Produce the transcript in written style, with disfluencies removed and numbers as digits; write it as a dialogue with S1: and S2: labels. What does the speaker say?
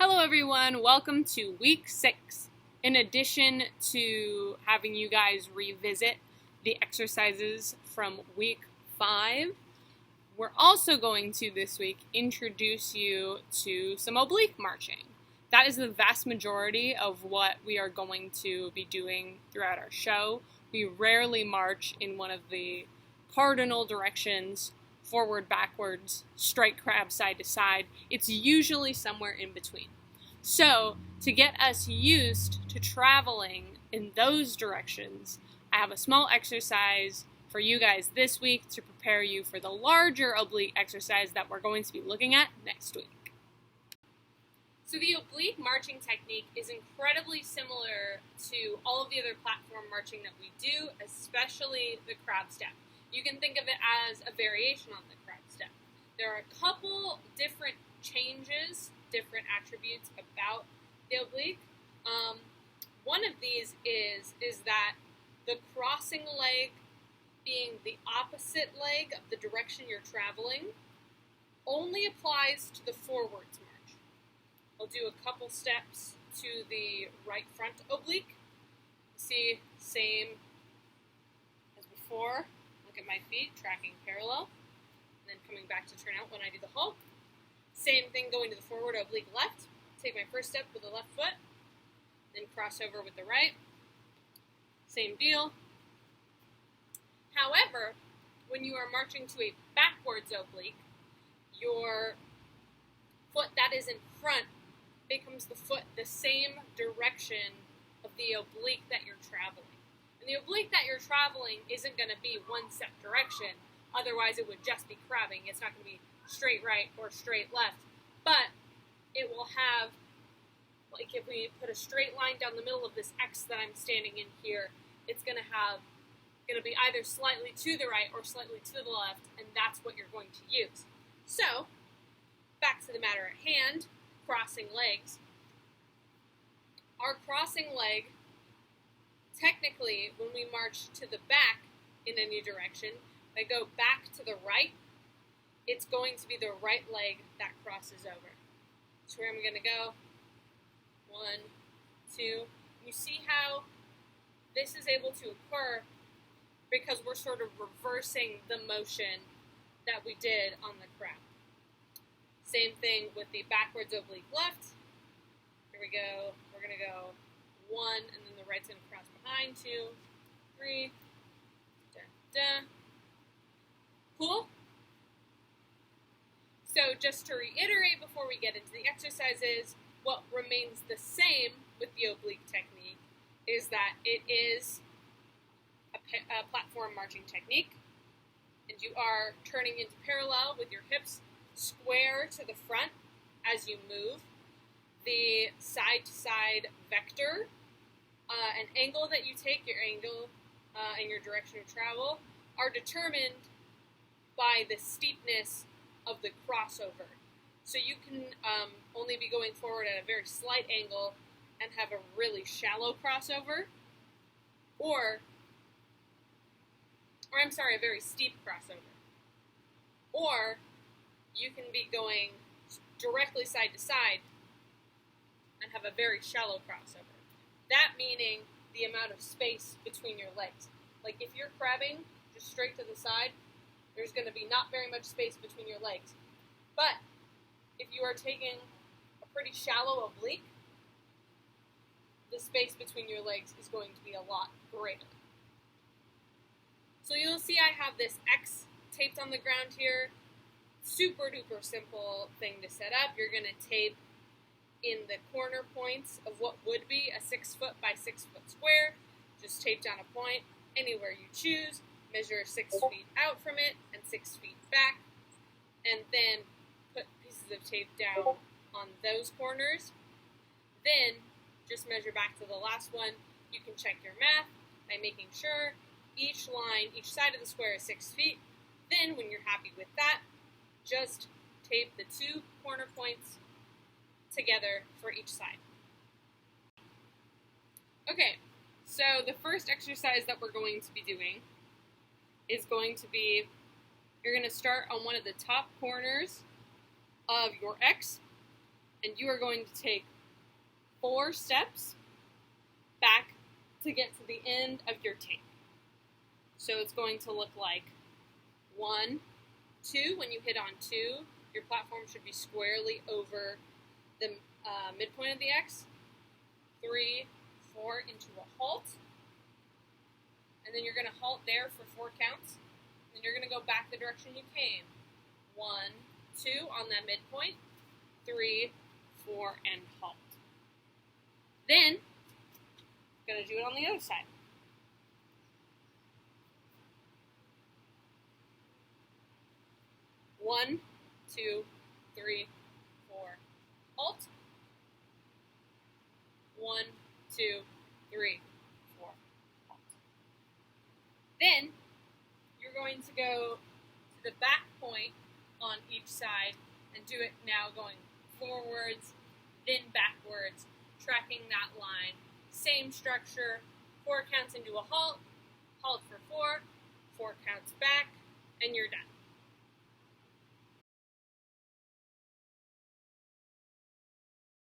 S1: Hello everyone, welcome to week 6. In addition to having you guys revisit the exercises from week 5, we're also going to this week introduce you to some oblique marching. That is the vast majority of what we are going to be doing throughout our show. We rarely march in one of the cardinal directions, forward, backwards, straight crab side to side. It's usually somewhere in between. So, to get us used to traveling in those directions, I have a small exercise for you guys this week to prepare you for the larger oblique exercise that we're going to be looking at next week. So the oblique marching technique is incredibly similar to all of the other platform marching that we do, especially the crab step. You can think of it as a variation on the crab step. There are a couple different changes, different attributes about the oblique. One of these is that the crossing leg being the opposite leg of the direction you're traveling only applies to the forwards march. I'll do a couple steps to the right front oblique. See, same as before. Look at my feet, tracking parallel, and then coming back to turn out when I do the whole. Same thing going to the forward oblique left. Take my first step with the left foot, then cross over with the right. Same deal. However, when you are marching to a backwards oblique, your foot that is in front becomes the foot the same direction of the oblique that you're traveling. And the oblique that you're traveling isn't going to be one set direction, otherwise it would just be crabbing. It's not going to be straight right or straight left, but it will have, like if we put a straight line down the middle of this X that I'm standing in here, it's going to be either slightly to the right or slightly to the left, and that's what you're going to use. So, back to the matter at hand, crossing legs. Our crossing leg, technically, when we march to the back in any direction, if I go back to the right, it's going to be the right leg that crosses over. So where I'm going to go, 1, 2. You see how this is able to occur because we're sort of reversing the motion that we did on the crab. Same thing with the backwards oblique left. Here we go. We're going to go 1, and then the right's going to cross behind, 2, 3. Da, da. Cool? So just to reiterate before we get into the exercises, what remains the same with the oblique technique is that it is a platform marching technique, and you are turning into parallel with your hips square to the front as you move. The side-to-side vector and angle that you take, your angle and your direction of travel, are determined by the steepness of the crossover. So you can only be going forward at a very slight angle and have a really shallow crossover, or a very steep crossover. Or you can be going directly side to side and have a very shallow crossover. That meaning the amount of space between your legs. Like if you're crabbing just straight to the side, there's going to be not very much space between your legs. But if you are taking a pretty shallow oblique, the space between your legs is going to be a lot greater. So you'll see I have this X taped on the ground here. Super duper simple thing to set up. You're going to tape in the corner points of what would be a 6 foot by 6 foot square. Just tape down a point anywhere you choose. Measure 6 feet out from it and 6 feet back. And then put pieces of tape down on those corners. Then just measure back to the last one. You can check your math by making sure each line, each side of the square is 6 feet. Then, when you're happy with that, just tape the 2 corner points together for each side. Okay, so the first exercise that we're going to be doing is going to be, you're going to start on one of the top corners of your X, and you are going to take 4 steps back to get to the end of your tape. So it's going to look like 1, 2. When you hit on 2, your platform should be squarely over the midpoint of the X. 3, 4 into a halt. And then you're going to halt there for 4 counts. Then you're going to go back the direction you came. 1, 2 on that midpoint. 3, 4, and halt. Then, going to do it on the other side. One, 2, 3, 4, halt. 1, 2, 3, 4, halt. Then, you're going to go to the back point on each side and do it now going forwards, then backwards, tracking that line. Same structure, 4 counts into a halt, halt for 4, 4 counts back, and you're done.